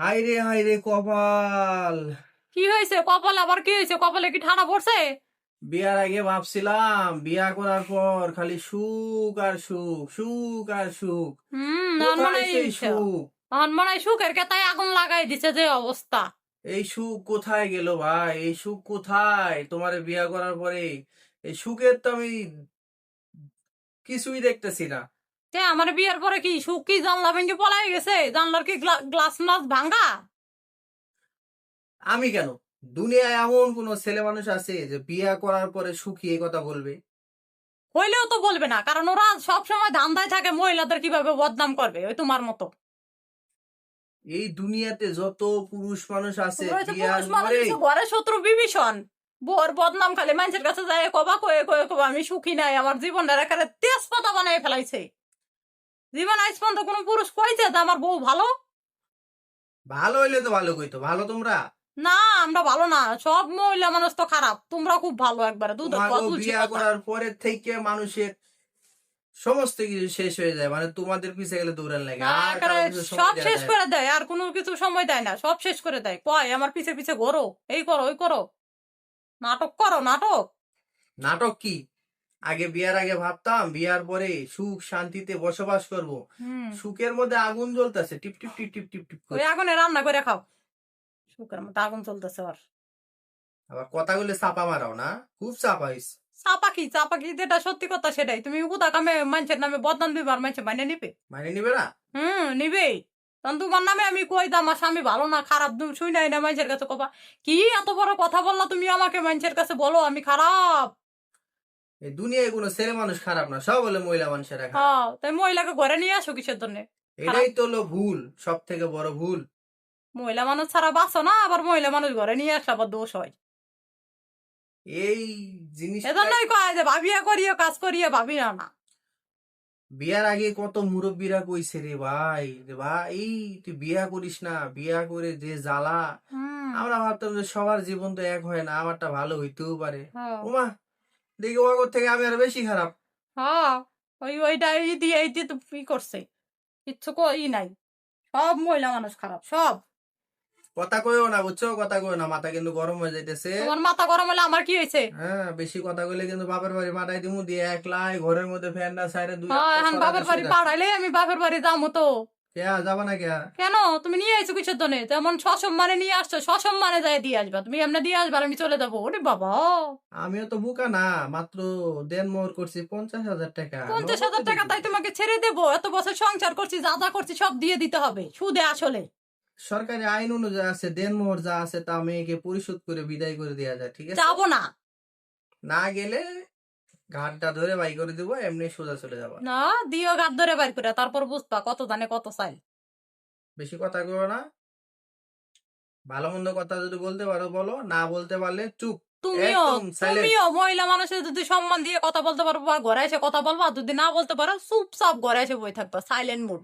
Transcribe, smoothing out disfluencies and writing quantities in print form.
High রে কপাল। কি হয়েছে কপালে? আবার কি হয়েছে? কপালে কি ঠান্ডা পড়ছে? বিয়ার আগে ভাবছিলাম বিয়া করার পর খালি সুখ আর সুখ, সুখ আর সুখ। এখন মনে কোথায় হয় সেই সুখ? এখন মনে হয় সুখের কেতায় আগুন লাগাই দিছে যে অবস্থা। এই সুখ কোথায় গেল ভাই? এই সুখ কোথায়? তোমারে বিয়া করার পরে এই সুখের তো আমি কিছুই দেখতেছি না। আমার বিয়ের পরে কি সুখ? কি জানলা ভেঙে পলাই গেছে? জানলার কি গ্লাস ম্লাস ভাঙ্গা? আমি কেন, দুনিয়ায় এমন কোন ছেলে মানুষ আছে যে বিয়া করার পরে সুখী এই কথা বলবে? হইলেও তো বলবে না, কারণ ওরা সব সময় ধান্দায় থাকে মহিলাদের কিভাবে বদনাম করবে, ওই তোমার মতো। এই দুনিয়াতে যত পুরুষ মানুষ আছে তোমরা হচ্ছে বিয়ার পুরুষ মানুষ, পরে হচ্ছে ঘরে শত্রু বিভীষণ। বর বদনাম খালি মানুষের কাছে যায় কবা কয়ে কয়ে কবা আমি সুখী নাই, আমার জীবনটা একেবারে তেজপাতা বানাই ফেলাইছে। জীবন আজ পর্যন্ত কোনো পুরুষ কইছে যে আমার বউ ভালো? ভালো হইলে তো ভালো কইতো, ভালো তোমরা। না, আমরা ভালো না, সব মহিলা মানুষ তো খারাপ। তোমরা খুব ভালো, একবারে দুধ তোমাকে তুলসী বিয়া পাতা। করার পরে থেকে মানুষের সমস্ত কিছু শেষ হয়ে যায়, মানে তোমাদের পিছে গেলে দৌড়ান লাগে, হ্যাঁ, আর কারো একেবারে কিছু সময় সব দেওয়া শেষ যায় না। করে দেয়, আর কোনো কিছু সময় দেয় না, সব শেষ করে দেয়। কয় আমার পিছে পিছে ঘোরো, এই করো ওই করো, নাটক করো নাটক। নাটক কি? আগে বিয়ার আগে ভাবতাম বিয়ার পরে সুখ শান্তিতে বসবাস করব, হুম, সুখের মধ্যে আগুন জ্বলতেছে টিপ টিপ টিপ টিপ টিপ টিপ ওই করে। আগুনে রান্না করে খাও, শুকার মতো আগুন চলতেছে। আর আবার কথাগুলো চাপা মারাও না, খুব চাপা হইছে। চাপাকি যেটা সত্যি কথা সেটাই। তুমি উদা কামে মানুষের নামে বদনাম দিবে, আর মানুষের মানে নিবে। মানে নিবে না? নিবেই। তখন তোমার নামে আমি কই দাম আমার স্বামী ভালো না খারাপ, তুমি শুই নাই না মানুষের কাছে কবা কি এত বড় কথা বললা তুমি আমাকে, মানুষের কাছে বলো আমি খারাপ? এই দুনিয়ায় কোনো ছেলে মানুষ খারাপ না, সব হলো মহিলা মানুষেরা খারাপ। হ্যাঁ, তাই মহিলাকে ঘরে নিয়ে আসো কিসের জন্য? খারাপ এটাই তো হলো ভুল, সব থেকে বড় ভুল। মহিলা মানুষ ছাড়া বাঁচো না, আবার মহিলা মানুষ ঘরে নিয়ে আসলে আবার দোষ হয়। এই জিনিসটা এজন্যই কয় যে ভাবিয়া করিও কাজ করিয়া ভাবি না না। বিয়ার আগে কত মুরব্বীরা কইছে রে ভাই, রে ভাই এই তুই বিয়া করিস না, বিয়া করে যে জ্বালা। হুম। আমরা ভাবতাম যে সবার জীবন তো এক হয় না, আমারটা ভালো হইতেও পারে। হ্যাঁ, ওমা, দেখি ওগর থেকে আমি আর বেশি খারাপ। হ্যাঁ, ওইটা এই দিয়ে তো কি করছে? কিচ্ছু কই নাই। সব মহিলা মানুষ খারাপ, সব। কথা কইও না বুঝছো, কথা কইও না, মাথা কিন্তু গরম হয়ে যাইতেছে। তোমার মাথা গরম হলে আমার কি হয়েছে? হ্যাঁ, বেশি কথা কইলে কিন্তু বাপের বাড়ি পাঠাই দিমু, দিয়ে একলাই ঘরের মধ্যে ফ্যানটা সাইডে দুই হ্যাঁ, একটা এখন সরাতে বাপের বাড়ি শুয়ে থাকবো। পাঠাইলে আমি বাপের বাড়ি যাবো তো। কে যাবা না কে? কেন? তুমি নিয়ে আইছো কিসের জন্য? তেমন সসম্মানে নিয়ে আসছো, সসম্মানে যাই দিয়ে আসবা। তুমি এমনি দিয়ে আসবা আর আমি চলে যাবো? ওরে বাবা! আমিও তো বোকা না, মাত্র দেন মোহর করছি 50,000 টাকা, 50,000 নগদে টাকা দিবি। তাই তোমাকে ছেড়ে দেবো? এত বছর সংসার করছি, যা যা করছি সব দিয়ে দিতে হবে সুদে আসলে। সরকারি আইন অনুযায়ী আছে, দেনমোহর যা আছে তা মেয়েকে পরিশোধ করে বিদায় করে দেওয়া যায়, ঠিক আছে? যাবো না। না গেলে ঘাটটা ধরে বাই করে দিব, এমনি সোজা চলে যাবা। না, দিও গাদ ধরে বাইর করে, তারপর বুঝবা কত জানে কত চাই। বেশি কথা কইও না, ভালো মন্দ কথা যদি বলতে পারো বলো, না বলতে পারলে চুপ, তুমিও একদম সাইলেন্ট। তুমিও মহিলা মানুষের যদি সম্মান দিয়ে কথা বলতে পারবো বা ঘরে এসে কথা বলবা, আর যদি না বলতে পারো চুপচাপ ঘরে এসে বই থাকবা, সাইলেন্ট মুড।